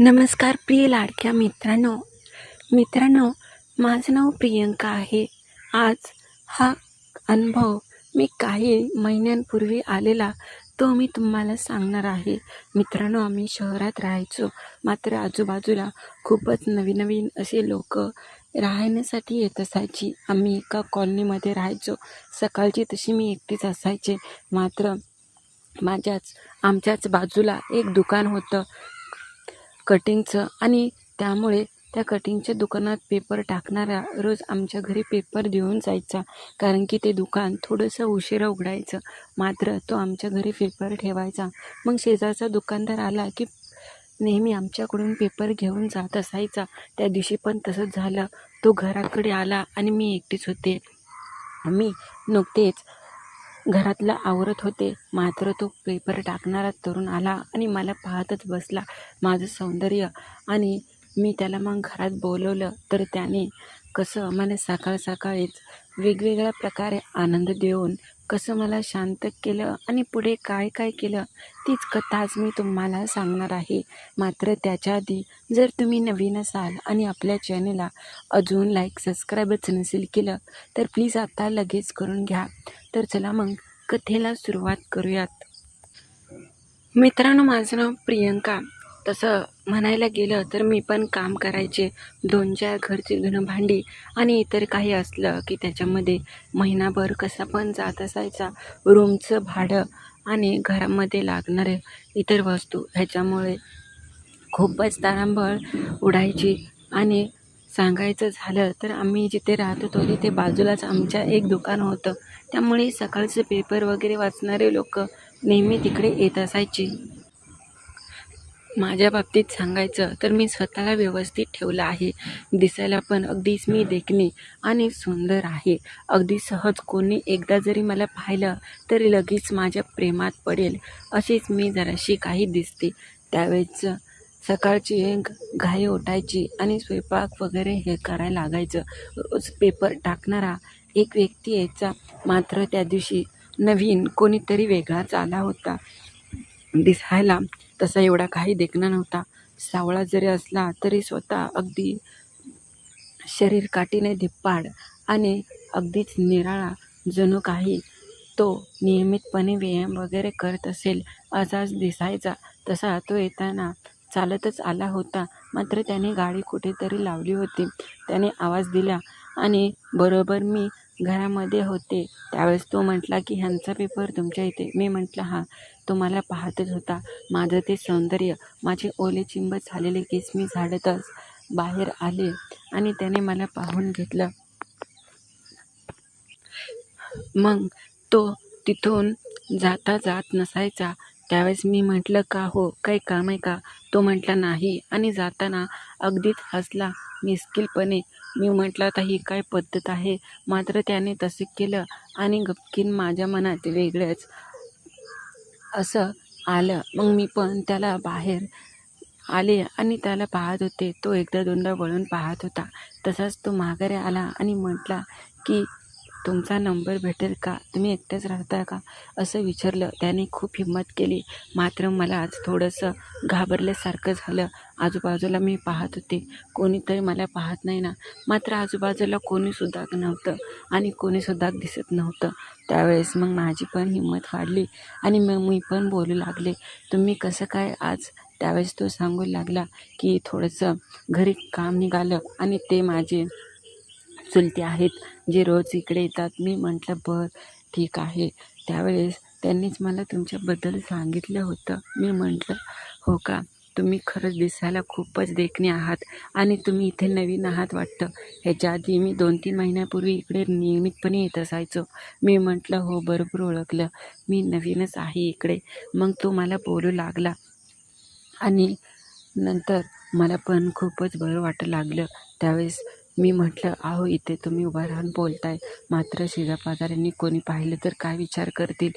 नमस्कार प्रिय लाडक्या मित्रांनो, माझं नाव प्रियंका आहे. आज हा अनुभव मी काही महिन्यांपूर्वी आलेला तो मी तुम्हाला सांगणार आहे. मित्रांनो, आम्ही शहरात राहायचो, मात्र आजूबाजूला खूपच नवीन असे लोक राहण्यासाठी येत असायची. आम्ही एका कॉलनीमध्ये राहायचो. सकाळची तशी मी एकटीच असायचे, मात्र आमच्याच बाजूला एक दुकान होतं कटिंगचं, आणि त्यामुळे त्या कटिंगच्या दुकानात पेपर टाकणारा रोज आमच्या घरी पेपर देऊन जायचा. कारण की ते दुकान थोडंसं उशिरा उघडायचं, मात्र तो आमच्या घरी पेपर ठेवायचा. मग शेजारचा दुकानदार आला की नेहमी आमच्याकडून पेपर घेऊन जात असायचा. त्या दिवशी पण तसंच झालं. तो घराकडे आला आणि मी एकटीच होते. मी नुकतेच घरातलं आवरत होते, मात्र तो पेपर टाकणारा तरुण आला आणि मला पाहतच बसला. माझं सौंदर्य, आणि मी त्याला मग घरात बोलवलं, तर त्याने कसं मला सकाळीच वेगवेगळ्या प्रकारे आनंद देऊन कसं मला शांत केलं आणि पुढे काय काय केलं तीच कथा आज मी तुम्हाला सांगणार आहे. मात्र त्याच्या आधी जर तुम्ही नवीन असाल आणि आपल्या चॅनलला अजून लाईक सबस्क्राईबच नसेल केलं तर प्लीज आता लगेच करून घ्या. तर चला मग कथेला सुरुवात करूयात. मित्रांनो, माझं नाव प्रियंका. तसं म्हणायला गेलं तर मी पण काम करायचे. 2-4 घरची धुणं भांडी आणि इतर काही असलं की त्याच्यामध्ये महिनाभर कसा पण जात असायचा. रूमचं भाडं आणि घरामध्ये लागणारे इतर वस्तू ह्याच्यामुळे खूपच तारांबळ उडायची. आणि सांगायचं झालं तर आम्ही जिथे राहत होतो तिथे बाजूलाच आमच्या एक दुकान होतं, त्यामुळे सकाळचे पेपर वगैरे वाचणारे लोक नेहमी तिकडे येत असायचे. माझ्या बाबतीत सांगायचं तर मी स्वतःला व्यवस्थित ठेवलं आहे. दिसायला पण अगदीच मी देखणी आणि सुंदर आहे. अगदी सहज कोणी एकदा जरी मला पाहिलं तरी लगेच माझ्या प्रेमात पडेल अशीच मी जराशी काही दिसते. त्यावेळेस सकाळची घाई उठायची आणि स्वयंपाक वगैरे हे करायला लागायचं. रोज पेपर टाकणारा एक व्यक्ती यायचा, मात्र त्या दिवशी नवीन कोणीतरी वेगळाच आला होता. दिसायला तसा एवढा काही देखणा नव्हता. सावळा जरी असला तरी स्वतः अगदी शरीर काठीने धिप्पाड आणि अगदीच निराळा, जणू काही तो नियमितपणे व्यायाम वगैरे करत असेल असाच दिसायचा. तसा तो येताना चालतच आला होता, मात्र त्याने गाडी कुठेतरी लावली होती. त्याने आवाज दिला आणि बरोबर मी घरामध्ये होते त्यावेळेस तो म्हटला की ह्यांचा पेपर तुमच्या इथे. मी म्हटलं हां. तो मला पाहतच होता. माझं ते सौंदर्य, माझे ओले चिंब झालेले केस मी झाडतच बाहेर आले आणि त्याने मला पाहून घेतलं. मग तो तिथून जात नसायचा. त्यावेळेस मी म्हटलं का हो, काही काम आहे का? तो म्हटला नाही आणि जाताना अगदीच हसला मिश्किलपणे. मी म्हटलं आता ही काय पद्धत आहे? मात्र त्याने तसे केलं आणि गपकीन माझ्या मनात वेगळंच असं आलं. मग मी पण त्याला बाहेर आले आणि त्याला पाहत होते. तो एकदा दोनदा वळून पाहत होता. तसाच तो माघारी आला आणि म्हटला की तुमचा नंबर भेटेल का? तुम्ही एकटेच राहता का? असं विचारलं. त्याने खूप हिंमत केली, मात्र मला आज थोडंसं घाबरल्यासारखं झालं. आजूबाजूला मी पाहत होते, कोणीतरी मला पाहत नाही ना. मात्र आजूबाजूला कोणीसुद्धा नव्हतं आणि कोणीसुद्धा दिसत नव्हतं. त्यावेळेस मग माझी पण हिंमत वाढली आणि मग मी पण बोलू लागले, तुम्ही कसं काय आज? त्यावेळेस तो सांगू लागला की थोडंसं घरी काम निघालं आणि ते माझे चुलते आहेत जे रोज इकडे येतात. मी म्हटलं बरं, ठीक आहे. त्यावेळेस त्यांनीच मला तुमच्याबद्दल सांगितलं होतं. मी म्हटलं हो का? तुम्ही खरंच दिसायला खूपच देखणी आहात आणि तुम्ही इथे नवीन आहात वाटतं. ह्याच्या आधी मी 2-3 महिन्यापूर्वी इकडे नियमितपणे येत असायचो. मी म्हटलं हो, बरोबर ओळखलं, मी नवीनच आहे इकडे. मग तो मला बोलू लागला आणि नंतर मला पण खूपच बरं वाटू लागलं. त्यावेळेस मी म्हटलं अहो, इथे तुम्ही उभा राहून बोलताय, मात्र शेजारपाजाऱ्यांनी कोणी पाहिलं तर काय विचार करतील?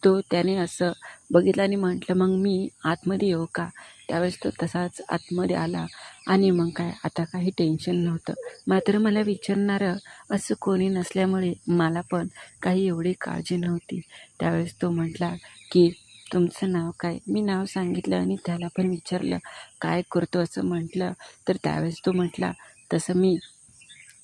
तो त्याने असं बघितलं आणि म्हटलं मग मी आतमध्ये येऊ का? त्यावेळेस तो तसाच आतमध्ये आला आणि मग काय, आता काही टेन्शन नव्हतं. मात्र मला विचारणारं असं कोणी नसल्यामुळे मला पण काही एवढी काळजी नव्हती. त्यावेळेस तो म्हटला की तुमचं नाव काय? मी नाव सांगितलं आणि त्याला पण विचारलं काय करतो असं म्हटलं. तर त्यावेळेस तो म्हटला तसं मी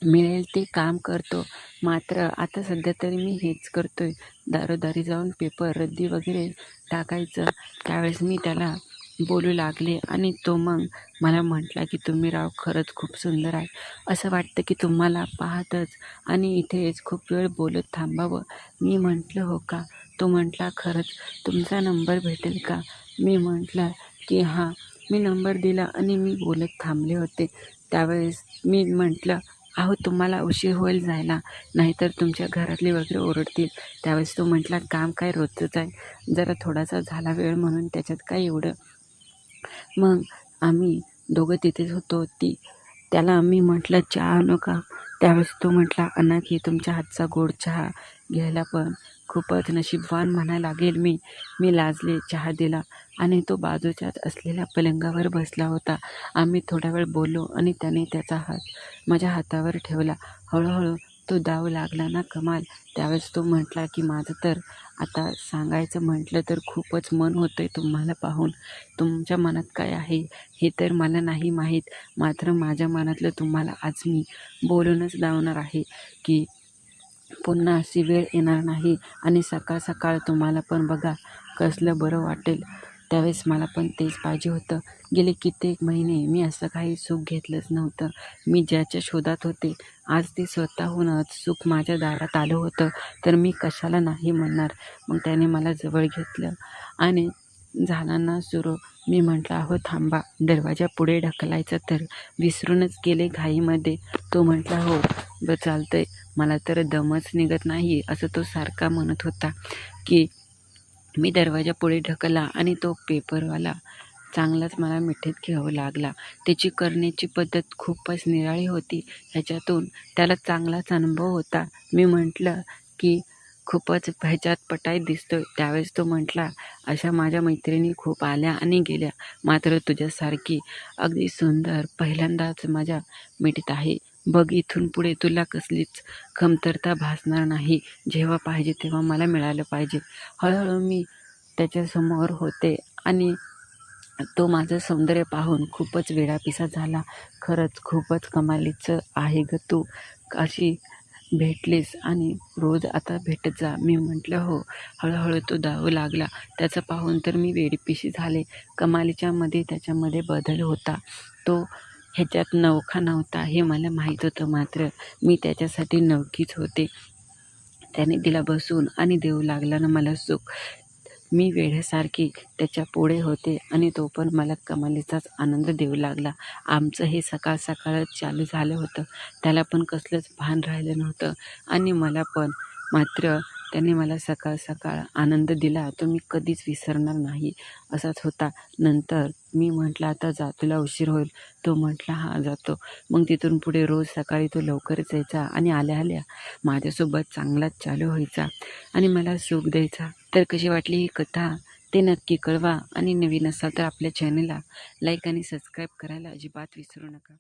मिळेल ते काम करतो, मात्र आता सध्या तरी मी हेच करतोय, दारोदारी जाऊन पेपर रद्दी वगैरे टाकायचं. त्यावेळेस मी त्याला बोलू लागले आणि तो मग मला म्हटला की तुम्ही राव खरंच खूप सुंदर आहे, असं वाटतं की तुम्हाला पाहतच आणि इथेच खूप वेळ बोलत थांबावं. मी म्हटलं हो का? तो म्हटला खरंच तुमचा नंबर भेटेल का? मी म्हटलं की हां. मी नंबर दिला आणि मी बोलत थांबले होते. त्यावेळेस मी म्हटलं अहो तुम्हाला उशीर होईल जायला, नाहीतर तुमच्या घरातले वगैरे ओरडतील. त्यावेळेस तो म्हटला काम काय रोजचंच आहे, जरा थोडासा झाला वेळ म्हणून त्याच्यात काय एवढं. मग आम्ही दोघं तिथेच होतो. त्याला आम्ही म्हटलं चहा आणू का? त्यावेळेस तो म्हटला आणा की तुमच्या हातचा गोड चहा घ्यायला पण खूपच नशीबवान म्हणायला लागेल मी. मी लाजले, चहा दिला आणि तो बाजूच्याच असलेल्या पलंगावर बसला होता. आम्ही थोडा वेळ बोललो आणि त्याने त्याचा हात माझ्या हातावर ठेवला. हळूहळू तो दाव लागला ना कमाल. त्यावेळेस तो म्हटला की माझं तर आता सांगायचं म्हटलं तर खूपच मन होतंय तुम्हाला पाहून. तुमच्या मनात काय आहे हे तर मला नाही माहीत, मात्र माझ्या मनातलं तुम्हाला आज मी बोलूनच लावणार आहे की पुन्हा अशी वेळ येणार नाही आणि सकाळ सकाळ तुम्हाला पण बघा कसलं बरं वाटेल. त्यावेळेस मला पण तेच पाहिजे होतं. गेले कित्येक महिने मी असं काही सुख घेतलंच नव्हतं. मी ज्याच्या शोधात होते, आज ते स्वतःहूनच सुख माझ्या दारात आलं होतं, तर मी कशाला नाही म्हणणार. मग त्याने मला जवळ घेतलं आणि झाला ना सुरू. मी म्हटलं अहो थांबा, दरवाजा पुढे ढकलायचं तर विसरूनच गेले घाईमध्ये. तो म्हटला हो चालतंय, मला तर दमच निघत नाही, असं तो सारखा म्हणत होता. की मी दरवाजा पुढे ढकलला आणि तो पेपरवाला चांगलाच मला मिठीत घ्यावं लागला. त्याची करण्याची पद्धत खूपच निराळी होती. ह्याच्यातून त्याला चांगलाच अनुभव होता. मी म्हटलं की खूपच ह्याच्यात पटाईत दिसतोय. त्यावेळेस तो म्हटला अशा माझ्या मैत्रिणी खूप आल्या आणि गेल्या, मात्र तुझ्यासारखी अगदी सुंदर पहिल्यांदाच माझ्या मिठीत आहे. बघ इथून पुढे तुला कसलीच कमतरता भासणार नाही. जेव्हा पाहिजे तेव्हा मला मिळालं पाहिजे. हळूहळू मी त्याच्यासमोर होते आणि तो माझं सौंदर्य पाहून खूपच वेडापिसा झाला. खरंच खूपच कमालीचं आहे गं तू, अशी भेटलीस आणि रोज आता भेटत जा. मी म्हटलं हो. हळूहळू तो धावू लागला. त्याचं पाहून तर मी वेडीपिशी झाले. कमालीच्यामध्ये त्याच्यामध्ये बदल होता. तो ह्याच्यात नवखा नव्हता हे मला माहीत होतं, मात्र मी त्याच्यासाठी नवखीच होते. त्याने दिला बसून आणि देऊ लागला ना मला सुख. मी वेड्यासारखी त्याच्या पुढे होते आणि तो पण मला कमालीचाच आनंद देऊ लागला. आमचं हे सकाळ सकाळच चालू झालं होतं. त्याला पण कसलंच भान राहिलं नव्हतं आणि मला पण. मात्र त्याने मला सकाळ सकाळ आनंद दिला तो मी कधीच विसरणार नाही, असाच होता. नंतर मी म्हटलं आता जा, तुला उशीर होईल. तो म्हटला हां जातो. मग तिथून पुढे रोज सकाळी तो लवकरच यायचा आणि आल्या आल्या माझ्यासोबत चांगलाच चालू व्हायचा आणि मला सुख द्यायचा. तर कशी वाटली ही कथा ते नक्की कळवा आणि नवीन असाल तर आपल्या चॅनलला लाईक आणि सबस्क्राईब करायला अजिबात विसरू नका.